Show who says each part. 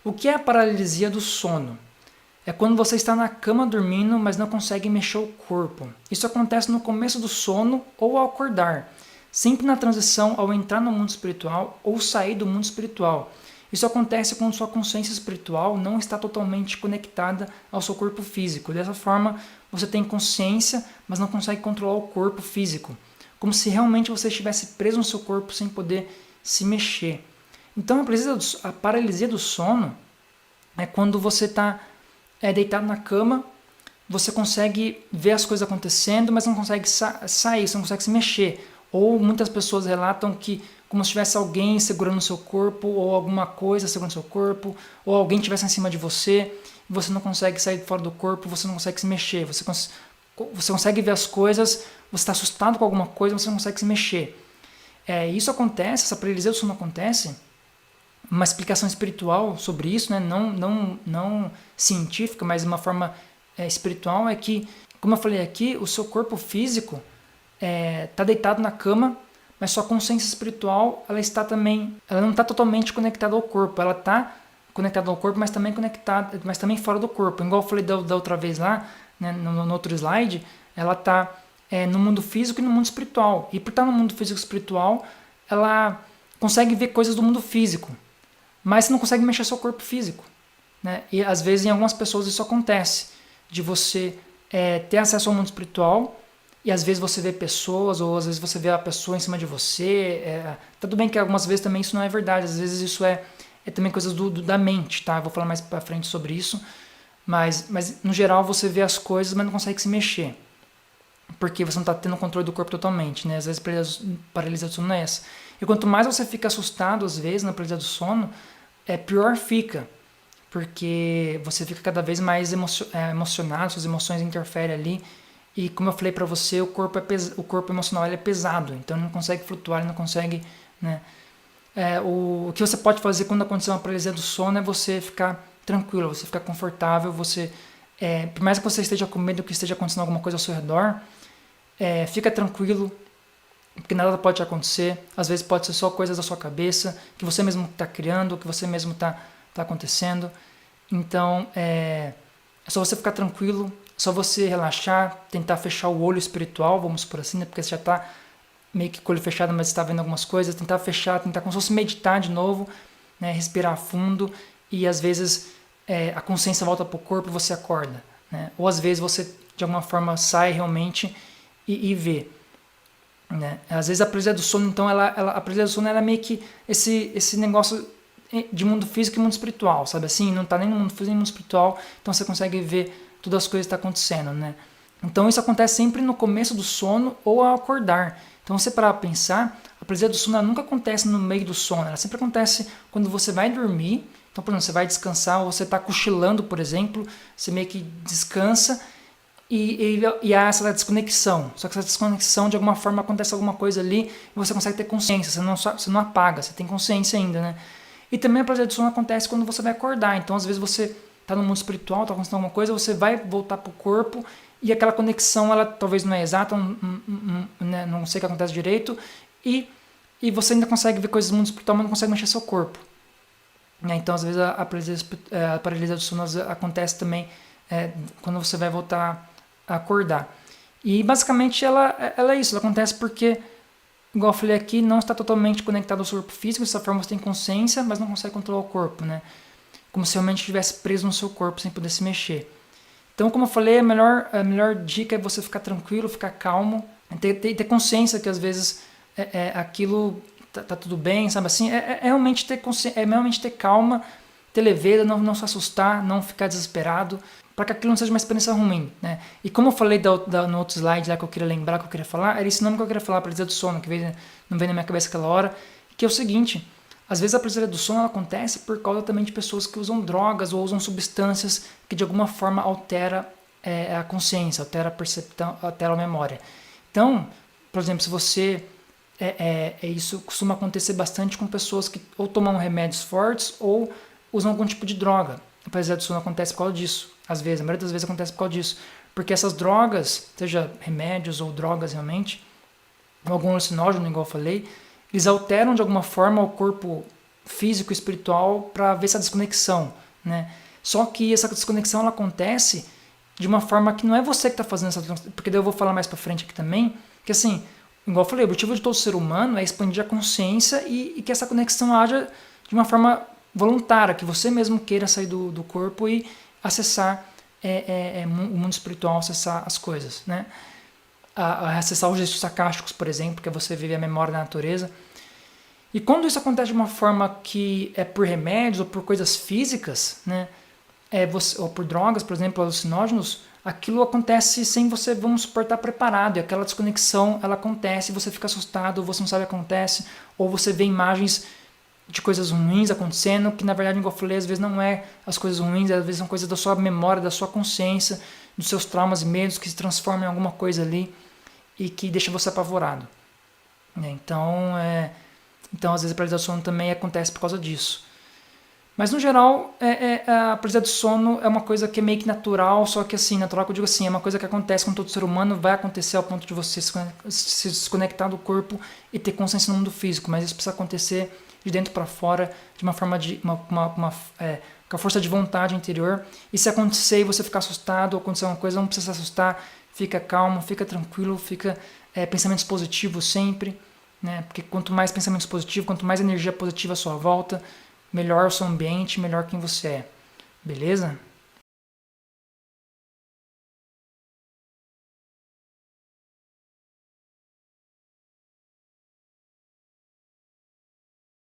Speaker 1: O que é a paralisia do sono? É quando você está na cama dormindo, mas não consegue mexer o corpo. Isso acontece no começo do sono ou ao acordar, sempre na transição ao entrar no mundo espiritual ou sair do mundo espiritual. Isso acontece quando sua consciência espiritual não está totalmente conectada ao seu corpo físico. Dessa forma, você tem consciência, mas não consegue controlar o corpo físico, como se realmente você estivesse preso no seu corpo sem poder se mexer. Então, a paralisia do sono é quando você está deitado na cama, você consegue ver as coisas acontecendo, mas não consegue sair, você não consegue se mexer. Ou muitas pessoas relatam que como se tivesse alguém segurando o seu corpo, ou alguma coisa segurando o seu corpo, ou alguém estivesse em cima de você, e você não consegue sair fora do corpo, você não consegue se mexer. Você consegue ver as coisas, você está assustado com alguma coisa, você não consegue se mexer. Isso acontece, essa paralisia do sono acontece, uma explicação espiritual sobre isso, né? não científica, mas de uma forma espiritual, é que, como eu falei aqui, o seu corpo físico está deitado na cama, mas sua consciência espiritual ela não está totalmente conectada ao corpo, ela está conectada ao corpo, mas também fora do corpo. Igual eu falei da outra vez lá, né, no outro slide, ela está no mundo físico e no mundo espiritual. E por estar no mundo físico e espiritual, ela consegue ver coisas do mundo físico, mas você não consegue mexer seu corpo físico, né? E às vezes em algumas pessoas isso acontece, de você ter acesso ao mundo espiritual, e às vezes você vê pessoas, ou às vezes você vê a pessoa em cima de você. Tudo bem que algumas vezes também isso não é verdade, às vezes isso é também coisas da mente, tá? Eu vou falar mais pra frente sobre isso, mas no geral você vê as coisas, mas não consegue se mexer, porque você não está tendo controle do corpo totalmente, né? Às vezes paralisia do sono é essa. E quanto mais você fica assustado, às vezes, na paralisia do sono, pior fica, porque você fica cada vez mais emocionado, suas emoções interferem ali, e como eu falei para você, o corpo emocional ele é pesado, então ele não consegue flutuar, ele não consegue, né? O que você pode fazer quando acontecer uma paralisia do sono é você ficar tranquilo, você ficar confortável, por mais que você esteja com medo que esteja acontecendo alguma coisa ao seu redor, fica tranquilo, porque nada pode acontecer. Às vezes pode ser só coisas da sua cabeça, que você mesmo está criando, que você mesmo está acontecendo. Então, é só você ficar tranquilo, só você relaxar, tentar fechar o olho espiritual, vamos supor assim, né? Porque você já está meio que com o olho fechado, mas está vendo algumas coisas, tentar fechar, tentar como se fosse meditar de novo, né? Respirar fundo, e às vezes a consciência volta para o corpo e você acorda, né? Ou às vezes você de alguma forma sai realmente e vê, né? Às vezes a paralisia do sono, então, a paralisia do sono ela é meio que esse negócio de mundo físico e mundo espiritual, sabe assim? Não está nem no mundo físico nem no mundo espiritual, então você consegue ver todas as coisas que estão acontecendo, né? Então isso acontece sempre no começo do sono ou ao acordar. Então você parar para pensar, a paralisia do sono ela nunca acontece no meio do sono, ela sempre acontece quando você vai dormir. Então, por exemplo, você vai descansar, ou você está cochilando, por exemplo, você meio que descansa, e há essa desconexão. Só que essa desconexão, de alguma forma, acontece alguma coisa ali e você consegue ter consciência, você não apaga, você tem consciência ainda, né? E também a paralisia do sono acontece quando você vai acordar. Então, às vezes, você está no mundo espiritual, está acontecendo alguma coisa, você vai voltar para o corpo e aquela conexão, ela talvez não é exata, não sei o que acontece direito, e você ainda consegue ver coisas do mundo espiritual, mas não consegue mexer seu corpo. Então, às vezes, a paralisia do sono acontece também quando você vai voltar a acordar. E basicamente ela é isso, ela acontece porque, igual eu falei aqui, não está totalmente conectado ao seu corpo físico, dessa forma você tem consciência, mas não consegue controlar o corpo, né? Como se realmente estivesse preso no seu corpo sem poder se mexer. Então, como eu falei, a melhor dica é você ficar tranquilo, ficar calmo, ter consciência que às vezes aquilo tá tudo bem, sabe assim? Realmente ter calma, ter leveza, não se assustar, não ficar desesperado, para que aquilo não seja uma experiência ruim, né? E como eu falei no outro slide lá que eu queria lembrar, que eu queria falar, era esse nome que eu queria falar, paralisia do sono, que não veio na minha cabeça aquela hora, que é o seguinte: às vezes a paralisia do sono ela acontece por causa também de pessoas que usam drogas ou usam substâncias que de alguma forma altera a consciência, altera a percepção, altera a memória. Então, por exemplo, se você isso costuma acontecer bastante com pessoas que ou tomam remédios fortes ou usam algum tipo de droga. A paralisia do sono acontece por causa disso. Às vezes, a maioria das vezes acontece por causa disso. Porque essas drogas, seja remédios ou drogas realmente, ou algum alucinógeno, igual eu falei, eles alteram de alguma forma o corpo físico e espiritual para ver essa desconexão, né? Só que essa desconexão ela acontece de uma forma que não é você que está fazendo essa desconexão, porque daí eu vou falar mais para frente aqui também, que assim, igual eu falei, o objetivo de todo ser humano é expandir a consciência e que essa conexão haja de uma forma voluntária, que você mesmo queira sair do corpo e acessar o mundo espiritual, acessar as coisas, né? Acessar os gestos sacásticos, por exemplo, que é você viver a memória da natureza. E quando isso acontece de uma forma que é por remédios ou por coisas físicas, né? Ou por drogas, por exemplo, alucinógenos, aquilo acontece sem você, vamos suportar, preparado. E aquela desconexão, ela acontece, você fica assustado, ou você não sabe o que acontece, ou você vê imagens de coisas ruins acontecendo, que na verdade, igual eu falei, às vezes não é as coisas ruins, às vezes são coisas da sua memória, da sua consciência, dos seus traumas e medos que se transformam em alguma coisa ali e que deixa você apavorado. Então, às vezes a paralisia do sono também acontece por causa disso. Mas no geral, a paralisia do sono é uma coisa que é meio que natural, só que assim, natural que eu digo assim, é uma coisa que acontece com todo ser humano, vai acontecer ao ponto de você se desconectar do corpo e ter consciência no mundo físico, mas isso precisa acontecer de dentro para fora, de uma forma com a força de vontade interior. E se acontecer e você ficar assustado ou acontecer alguma coisa, não precisa se assustar, fica calmo, fica tranquilo, fica pensamentos positivos sempre, né? Porque quanto mais pensamentos positivos, quanto mais energia positiva à sua volta, melhor o seu ambiente, melhor quem você é. Beleza?